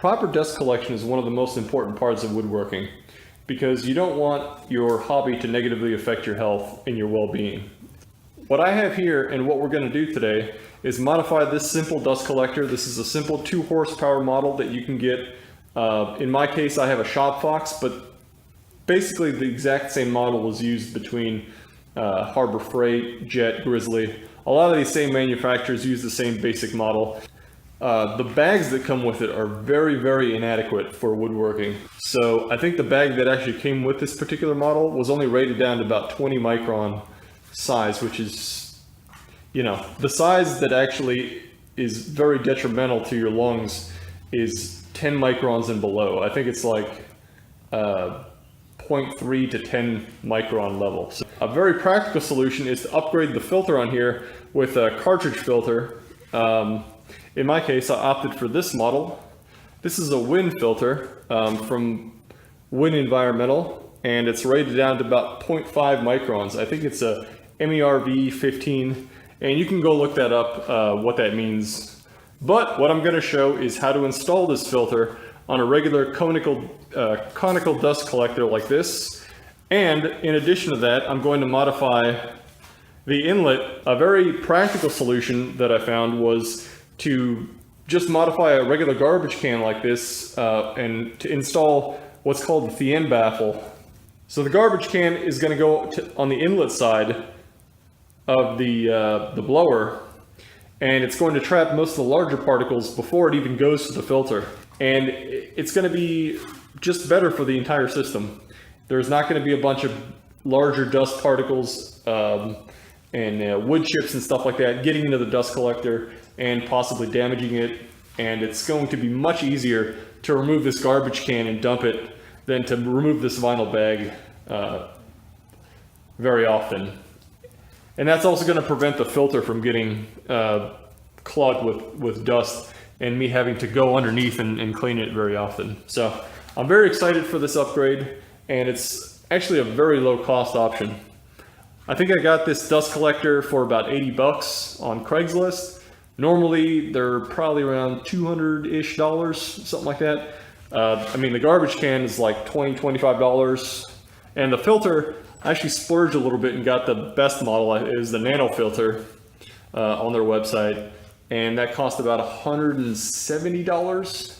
Proper dust collection is one of the most important parts of woodworking because you don't want your hobby to negatively affect your health and your well-being. What I have here and what we're going to do today is modify this simple dust collector. This is a simple 2 horsepower model that you can get. In my case, I have a Shop Fox, but basically the exact same model was used between Harbor Freight, Jet, Grizzly. A lot of these same manufacturers use the same basic model. The bags that come with it are very, very inadequate for woodworking. So I think the bag that actually came with this particular model was only rated down to about 20 micron size, which is, you know, the size that actually is very detrimental to your lungs is 10 microns and below. I think it's like 0.3 to 10 micron level. So a very practical solution is to upgrade the filter on here with a cartridge filter. In my case, I opted for this model. This is a Win filter from Win Environmental, and it's rated down to about 0.5 microns. I think it's a MERV 15, and you can go look that up, what that means. But what I'm going to show is how to install this filter on a regular conical dust collector like this. And in addition to that, I'm going to modify the inlet. A very practical solution that I found was to just modify a regular garbage can like this and to install what's called the thien baffle. So the garbage can is going to go on the inlet side of the blower, and it's going to trap most of the larger particles before it even goes to the filter. And it's going to be just better for the entire system. There's not going to be a bunch of larger dust particles and wood chips and stuff like that getting into the dust collector and possibly damaging it. And it's going to be much easier to remove this garbage can and dump it than to remove this vinyl bag very often. And that's also going to prevent the filter from getting clogged with dust and me having to go underneath and clean it very often. So I'm very excited for this upgrade, and it's actually a very low cost option. I think I got this dust collector for about 80 bucks on Craigslist. Normally they're probably around $200-ish, something like that. I mean, the garbage can is like $20-25, and the filter, I actually splurged a little bit and got the best model. It is the nano filter on their website, and that cost about $170.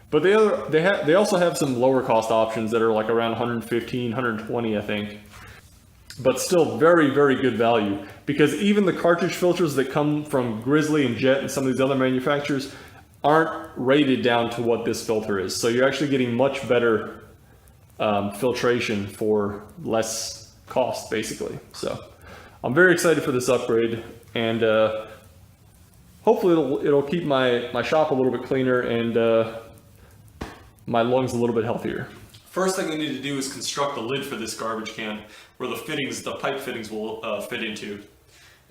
But they also have some lower cost options that are like around $115, $120, I think. But still very, very good value, because even the cartridge filters that come from Grizzly and Jet and some of these other manufacturers aren't rated down to what this filter is. So you're actually getting much better filtration for less cost, basically. So I'm very excited for this upgrade, and hopefully it'll keep my shop a little bit cleaner and my lungs a little bit healthier. First thing I need to do is construct the lid for this garbage can where the pipe fittings will fit into.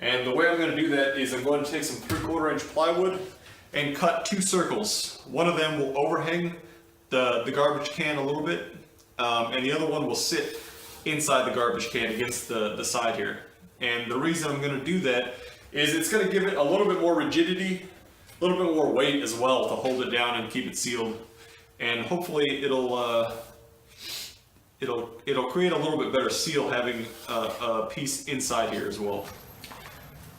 And the way I'm going to do that is I'm going to take some 3/4 inch plywood and cut 2 circles. One of them will overhang the garbage can a little bit, and the other one will sit inside the garbage can against the side here. And the reason I'm going to do that is it's going to give it a little bit more rigidity, a little bit more weight as well to hold it down and keep it sealed. And hopefully it'll create a little bit better seal having a piece inside here as well.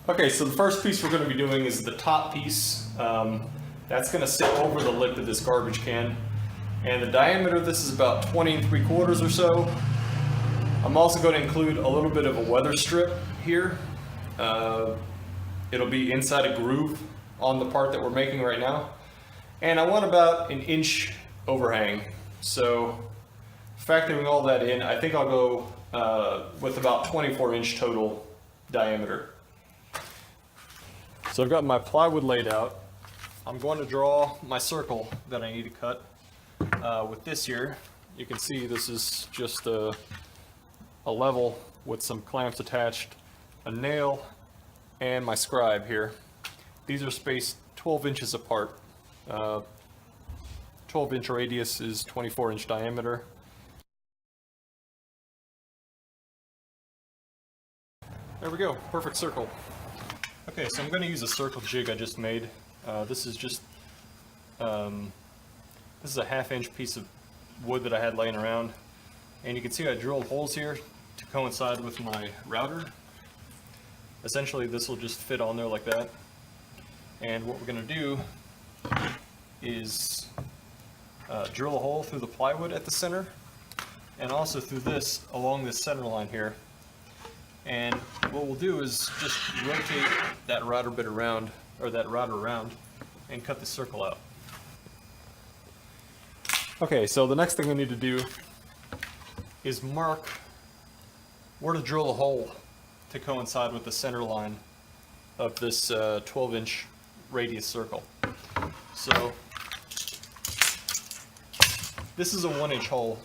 Okay, so the first piece we're going to be doing is the top piece. That's going to sit over the lip of this garbage can, and the diameter of this is about 20 3/4 or so. I'm also going to include a little bit of a weather strip here. It'll be inside a groove on the part that we're making right now, and I want about 1 inch overhang. So factoring all that in, I think I'll go with about 24 inch total diameter. So I've got my plywood laid out. I'm going to draw my circle that I need to cut with this here. You can see this is just a level with some clamps attached, a nail, and my scribe here. These are spaced 12 inches apart. 12 inch radius is 24 inch diameter. There we go, perfect circle. Okay, so I'm going to use a circle jig I just made. This is just This is a 1/2 inch piece of wood that I had laying around, and you can see I drilled holes here to coincide with my router. Essentially this will just fit on there like that, and what we're going to do is drill a hole through the plywood at the center and also through this along this center line here. And what we'll do is just rotate that router bit around, or that router around, and cut the circle out. Okay, so the next thing we need to do is mark where to drill a hole to coincide with the center line of this 12-inch radius circle. So this is a 1-inch hole,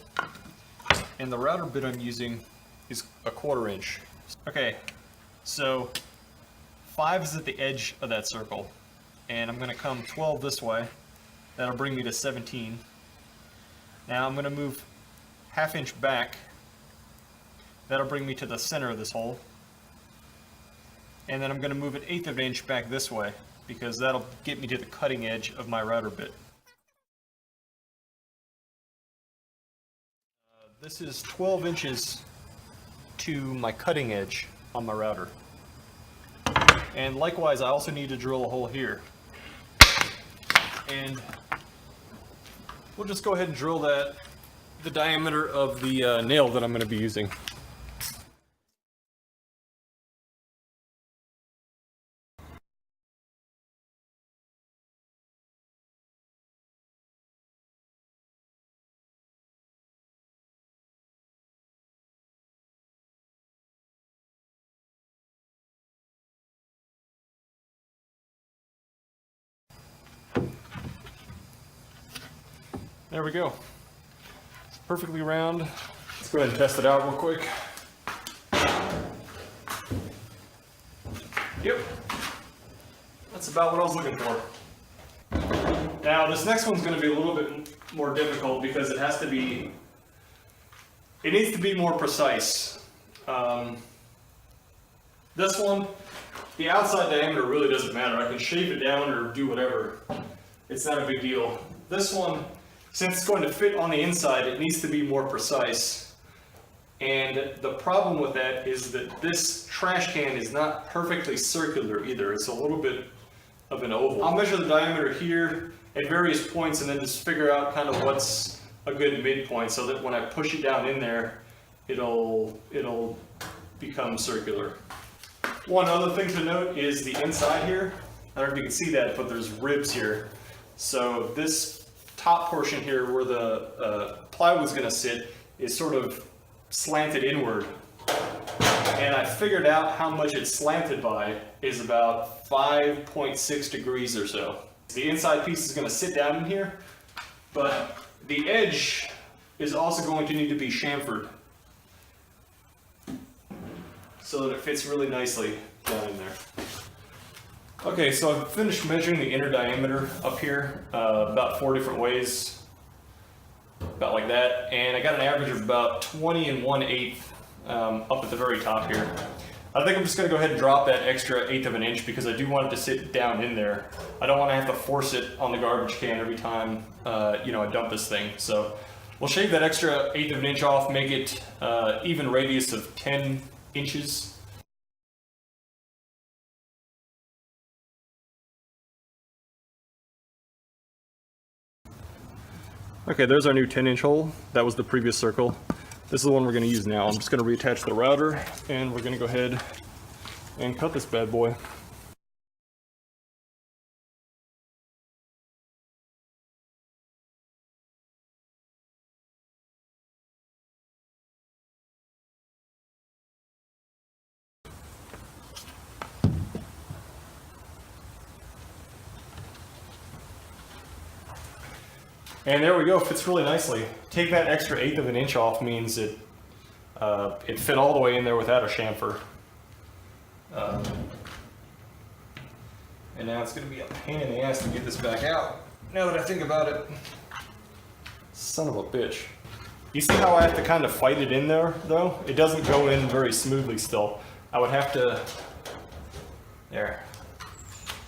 and the router bit I'm using is a 1/4 inch. Okay, so 5 is at the edge of that circle, and I'm going to come 12 this way. That'll bring me to 17. Now I'm going to move 1/2 inch back. That'll bring me to the center of this hole. And then I'm going to move 1/8 of an inch back this way, because that'll get me to the cutting edge of my router bit. This is 12 inches to my cutting edge on my router. And likewise, I also need to drill a hole here. And we'll just go ahead and drill the diameter of the nail that I'm going to be using. There we go. It's perfectly round. Let's go ahead and test it out real quick. Yep. That's about what I was looking for. Now this next one's going to be a little bit more difficult because it needs to be more precise. This one, the outside diameter really doesn't matter. I can shave it down or do whatever. It's not a big deal. This one, since it's going to fit on the inside, it needs to be more precise. And the problem with that is that this trash can is not perfectly circular either. It's a little bit of an oval. I'll measure the diameter here at various points and then just figure out kind of what's a good midpoint so that when I push it down in there, it'll become circular. One other thing to note is the inside here. I don't know if you can see that, but there's ribs here. So this top portion here where the plywood's going to sit is sort of slanted inward, and I figured out how much it's slanted by is about 5.6 degrees or so. The inside piece is going to sit down in here, but the edge is also going to need to be chamfered so that it fits really nicely down in there. Okay, so I've finished measuring the inner diameter up here about 4 different ways, about like that, and I got an average of about 20 1/8 up at the very top here. I think I'm just going to go ahead and drop that extra 1/8 of an inch because I do want it to sit down in there. I don't want to have to force it on the garbage can every time I dump this thing. So we'll shave that extra 1/8 of an inch off, make it even radius of 10 inches. Okay, there's our new 10-inch hole. That was the previous circle. This is the one we're going to use now. I'm just going to reattach the router, and we're going to go ahead and cut this bad boy. And there we go, fits really nicely. Take that extra 1/8 of an inch off means it fit all the way in there without a chamfer. And now it's going to be a pain in the ass to get this back out. Now that I think about it, son of a bitch. You see how I have to kind of fight it in there though? It doesn't go in very smoothly still. I would have to,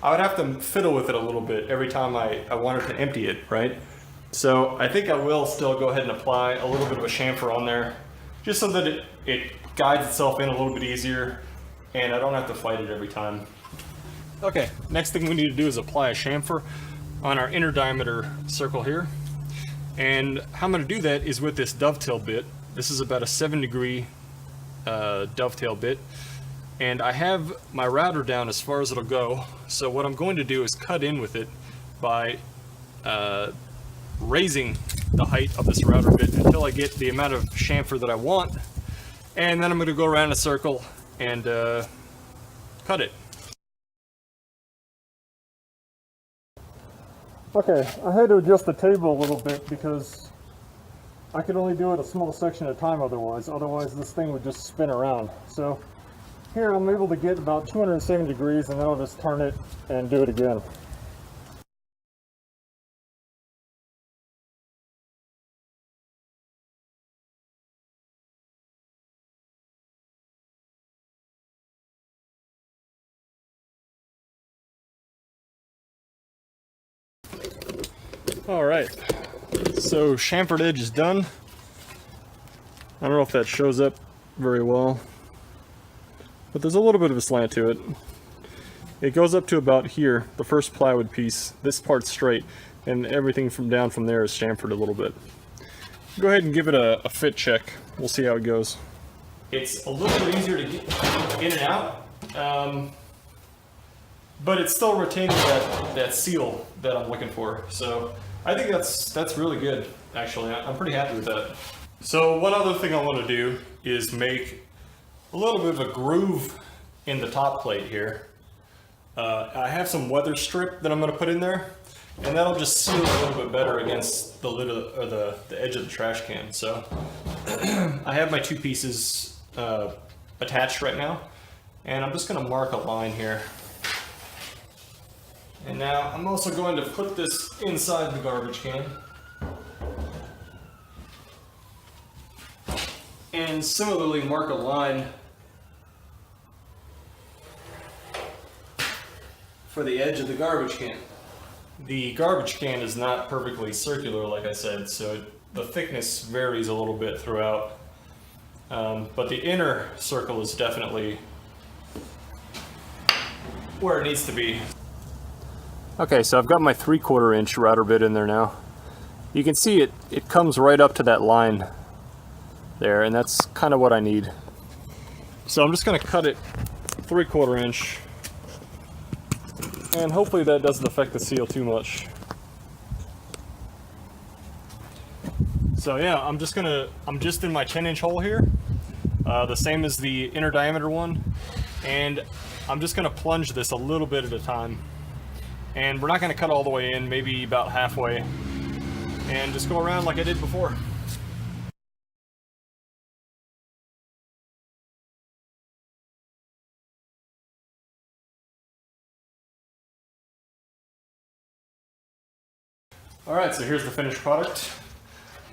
I would have to fiddle with it a little bit every time I wanted to empty it, right? So I think I will still go ahead and apply a little bit of a chamfer on there, just so that it guides itself in a little bit easier and I don't have to fight it every time. Okay, next thing we need to do is apply a chamfer on our inner diameter circle here. And how I'm going to do that is with this dovetail bit. This is about a 7-degree dovetail bit. And I have my router down as far as it'll go. So what I'm going to do is cut in with it by raising the height of this router bit until I get the amount of chamfer that I want. And then I'm going to go around a circle and cut it. Okay, I had to adjust the table a little bit because I could only do it a small section at a time otherwise this thing would just spin around. So here I'm able to get about 270 degrees and then I'll just turn it and do it again. All right, so chamfered edge is done. I don't know if that shows up very well, but there's a little bit of a slant to it. It goes up to about here, the first plywood piece. This part's straight, and everything from down from there is chamfered a little bit. Go ahead and give it a fit check. We'll see how it goes. It's a little bit easier to get in and out, but it's still retaining that seal that I'm looking for. So I think that's really good, actually. I'm pretty happy with that. So one other thing I want to do is make a little bit of a groove in the top plate here. I have some weather strip that I'm going to put in there, and that'll just seal a little bit better against the lid or the edge of the trash can. So I have my two pieces attached right now, and I'm just going to mark a line here. And now I'm also going to put this inside the garbage can. And similarly mark a line for the edge of the garbage can. The garbage can is not perfectly circular, like I said, so the thickness varies a little bit throughout. But the inner circle is definitely where it needs to be. Okay, so I've got my 3/4 inch router bit in there now. You can see it comes right up to that line there, and that's kind of what I need. So I'm just going to cut it 3/4 inch, and hopefully that doesn't affect the seal too much. So yeah, I'm just in my 10-inch hole here, the same as the inner diameter one, and I'm just going to plunge this a little bit at a time. And we're not going to cut all the way in, maybe about halfway, and just go around like I did before. Alright, so here's the finished product.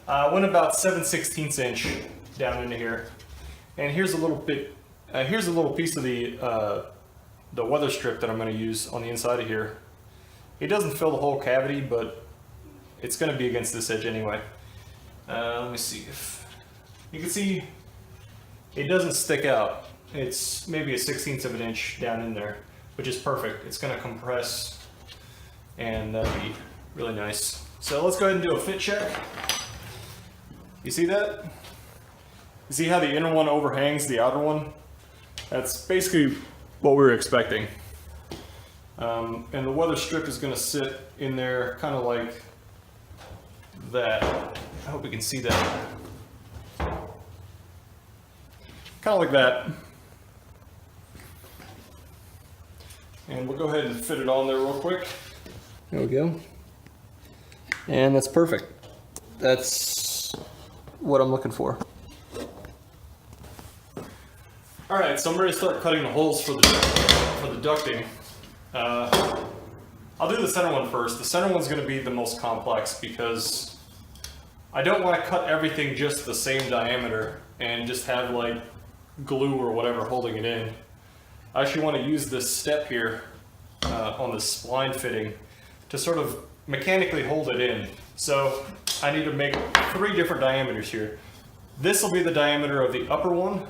I went about 7/16 inch down into here, and here's a little piece of the weather strip that I'm going to use on the inside of here. It doesn't fill the whole cavity, but it's going to be against this edge anyway. Let me see if you can see. It doesn't stick out. It's maybe a 1/16 of an inch down in there, which is perfect. It's going to compress, and that'll be really nice. So let's go ahead and do a fit check. You see that? You see how the inner one overhangs the outer one? That's basically what we were expecting. And the weather strip is going to sit in there kind of like that. I hope you can see that. Kind of like that. And we'll go ahead and fit it on there real quick. There we go. And that's perfect. That's what I'm looking for. Alright, so I'm ready to start cutting the holes for the ducting. I'll do the center one first. The center one's going to be the most complex because I don't want to cut everything just the same diameter and just have like glue or whatever holding it in. I actually want to use this step here on the spline fitting to sort of mechanically hold it in So I need to make 3 different diameters here. This will be the diameter of the upper one.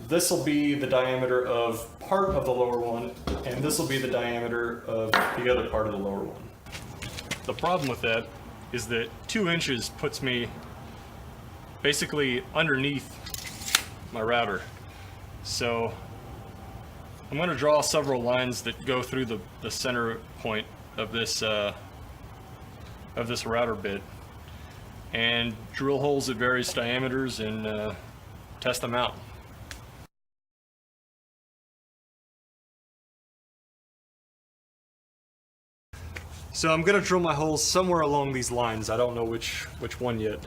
This will be the diameter of part of the lower one, and this will be the diameter of the other part of the lower one. The problem with that is that 2 inches puts me basically underneath my router. So I'm going to draw several lines that go through the center point of this router bit, and drill holes at various diameters and test them out. So I'm going to drill my holes somewhere along these lines. I don't know which one yet.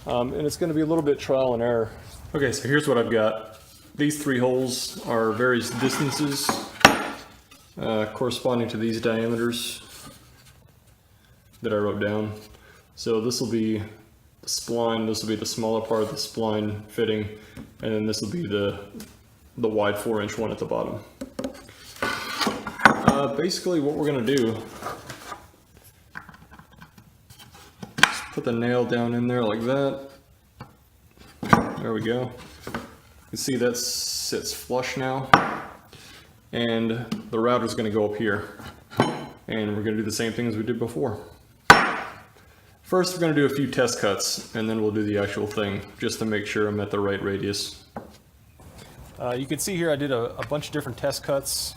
And it's going to be a little bit trial and error. Okay, so here's what I've got. These 3 holes are various distances corresponding to these diameters that I wrote down. So this will be the spline, this will be the smaller part of the spline fitting, and then this will be the wide 4-inch one at the bottom. Basically what we're going to do, just put the nail down in there like that. There we go. You can see that sits flush now, and the router is going to go up here, and we're going to do the same thing as we did before. First we're going to do a few test cuts, and then we'll do the actual thing just to make sure I'm at the right radius. You can see here I did a bunch of different test cuts.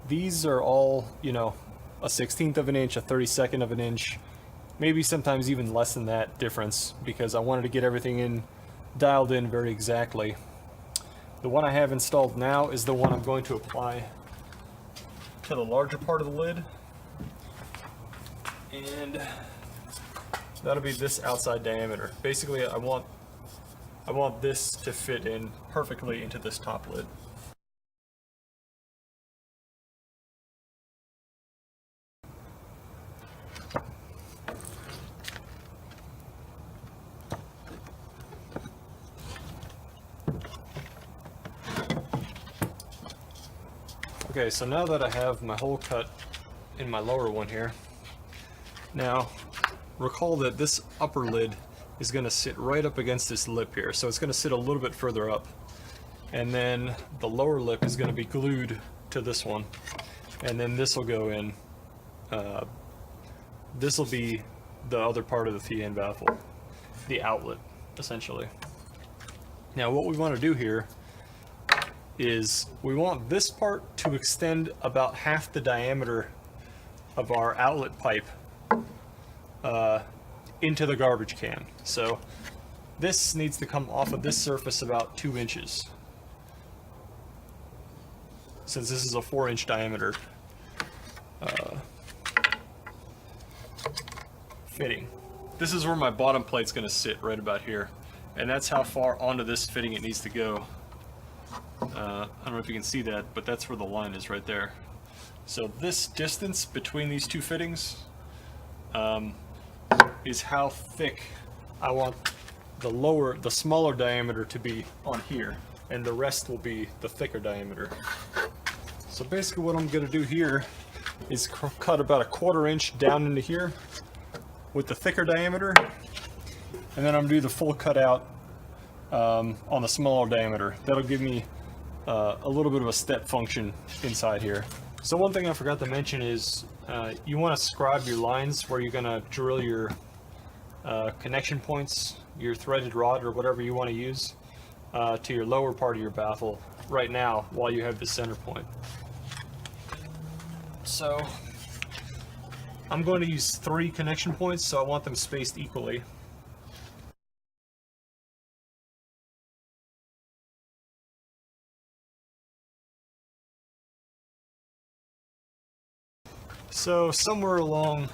These are all, you know, a 1/16 of an inch, a 32nd of an inch, maybe sometimes even less than that difference, because I wanted to get everything dialed in very exactly. The one I have installed now is the one I'm going to apply to the larger part of the lid, and that'll be this outside diameter. Basically I want this to fit in perfectly into this top lid. Okay, so now that I have my hole cut in my lower one here, now recall that this upper lid is going to sit right up against this lip here, so it's going to sit a little bit further up, and then the lower lip is going to be glued to this one, and then this will go in. This will be the other part of the thien baffle, the outlet essentially. Now what we want to do here is we want this part to extend about half the diameter of our outlet pipe into the garbage can. So this needs to come off of this surface about 2 inches, since this is a 4-inch diameter fitting. This is where my bottom plate's going to sit, right about here, and that's how far onto this fitting it needs to go. I don't know if you can see that, but that's where the line is right there. So this distance between these 2 fittings is how thick I want the smaller diameter to be on here, and the rest will be the thicker diameter. So basically what I'm going to do here is cut about a 1/4 inch down into here with the thicker diameter, and then I'm going to do the full cutout on the smaller diameter. That'll give me a little bit of a step function inside here. So one thing I forgot to mention is you want to scribe your lines where you're going to drill your connection points, your threaded rod or whatever you want to use to your lower part of your baffle right now while you have the center point. So I'm going to use 3 connection points, so I want them spaced equally. So somewhere along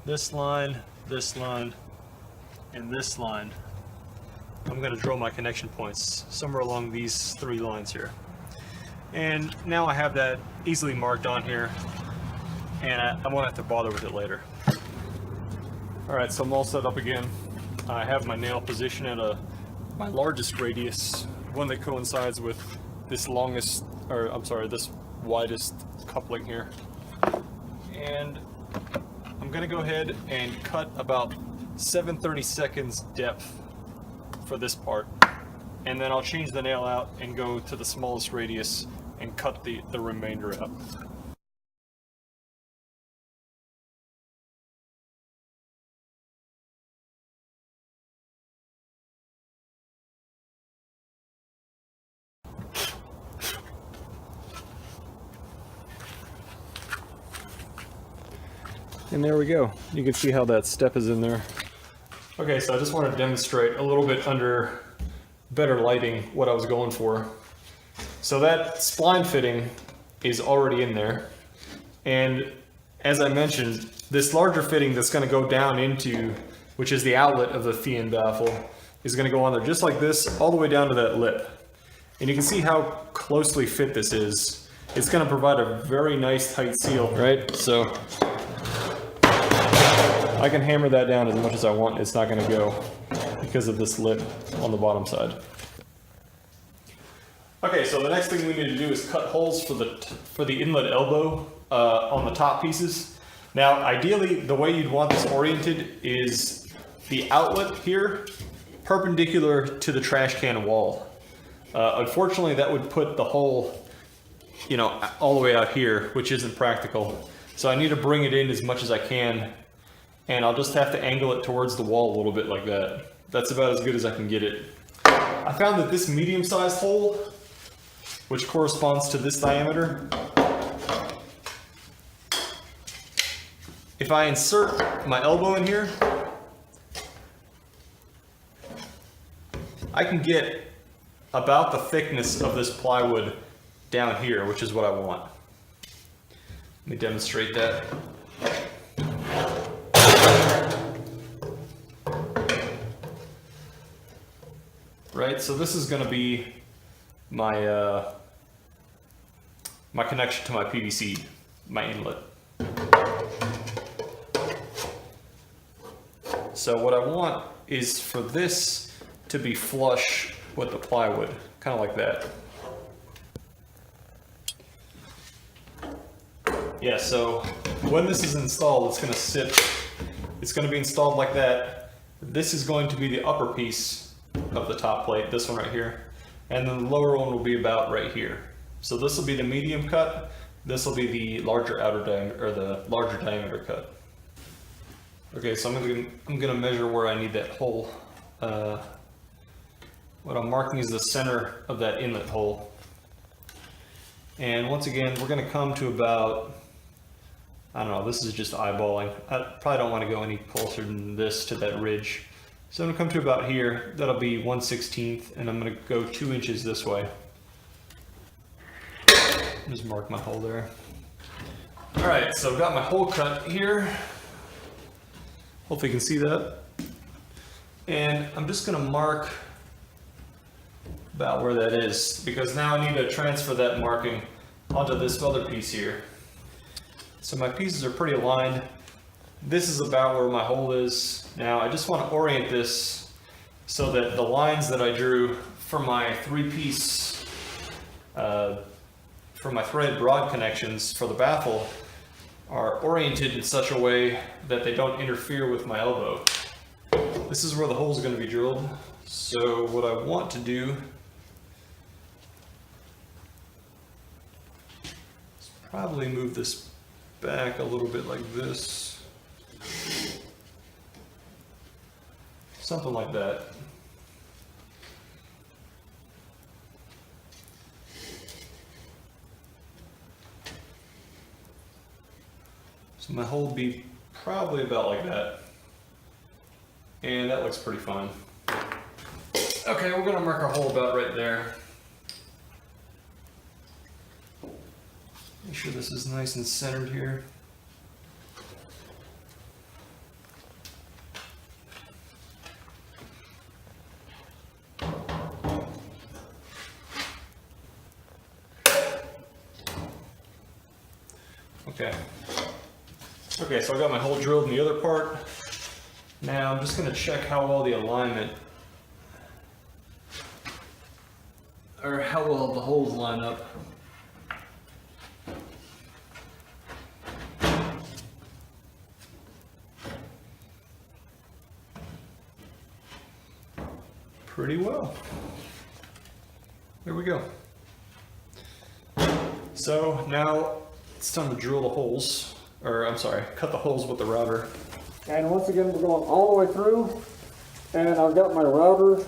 this line, and this line, I'm going to drill my connection points somewhere along these 3 lines here. And now I have that easily marked on here, and I won't have to bother with it later. Alright, so I'm all set up again. I have my nail position at my largest radius, one that coincides with this this widest coupling here. And I'm I'm gonna go ahead and cut about 7/32 depth for this part, and then I'll change the nail out and go to the smallest radius and cut the remainder out. And there we go. You can see how that step is in there. Okay, so I just want to demonstrate a little bit under better lighting what I was going for. So that spline fitting is already in there. And as I mentioned, this larger fitting that's going to go down into, which is the outlet of the thien baffle, is going to go on there just like this, all the way down to that lip. And you can see how closely fit this is. It's going to provide a very nice tight seal, right? So I can hammer that down as much as I want. It's not going to go because of this lip on the bottom side. Okay, so the next thing we need to do is cut holes for the inlet elbow on the top pieces. Now, ideally, the way you'd want this oriented is the outlet here perpendicular to the trash can wall. Unfortunately, that would put the hole, you know, all the way out here, which isn't practical. So I need to bring it in as much as I can. And I'll just have to angle it towards the wall a little bit like that. That's about as good as I can get it. I found that this medium-sized hole, which corresponds to this diameter, if I insert my elbow in here, I can get about the thickness of this plywood down here, which is what I want. Let me demonstrate that. Right, so this is going to be my my connection to my PVC, my inlet. So what I want is for this to be flush with the plywood, kind of like that. Yeah, so when this is installed, it's going to be installed like that. This is going to be the upper piece of the top plate, this one right here, and then the lower one will be about right here. So this will be the medium cut, this will be the larger outer diameter, or the larger diameter cut. Okay, so I'm gonna measure where I need that hole. What I'm marking is the center of that inlet hole. And once again, we're gonna come to about, I don't know, this is just eyeballing. I probably don't want to go any closer than this to that ridge. So I'm going to come to about here. That'll be 1/16, and I'm going to go 2 inches this way. Just mark my hole there. Alright, so I've got my hole cut here. Hopefully you can see that. And I'm just going to mark about where that is, because now I need to transfer that marking onto this other piece here. So my pieces are pretty aligned. This is about where my hole is. Now I just want to orient this so that the lines that I drew for my three-piece, for my thread rod connections for the baffle are oriented in such a way that they don't interfere with my elbow. This is where the hole is going to be drilled. So what I want to do is probably move this back a little bit like this. Something like that. So my hole would be probably about like that. And that looks pretty fine. Okay, we're gonna mark our hole about right there. Make sure this is nice and centered here. Okay, so I got my hole drilled in the other part. Now I'm just going to check how well the alignment, or how well the holes line up. pretty well. There we go. So now it's time to drill the holes, or I'm sorry, cut the holes with the router. And once again, we're going all the way through, and I've got my router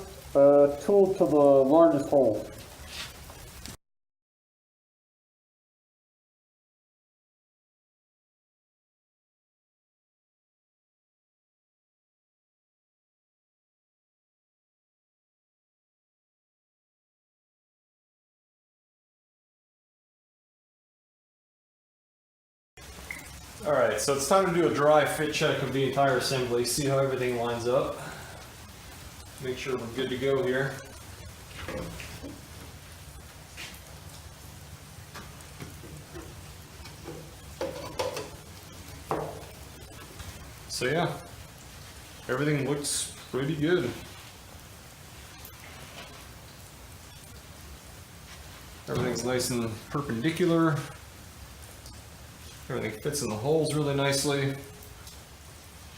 tooled to the largest hole. Alright, so it's time to do a dry fit check of the entire assembly, see how everything lines up. Make sure we're good to go here. So yeah, everything looks pretty good. Everything's nice and perpendicular. Everything fits in the holes really nicely.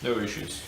No issues.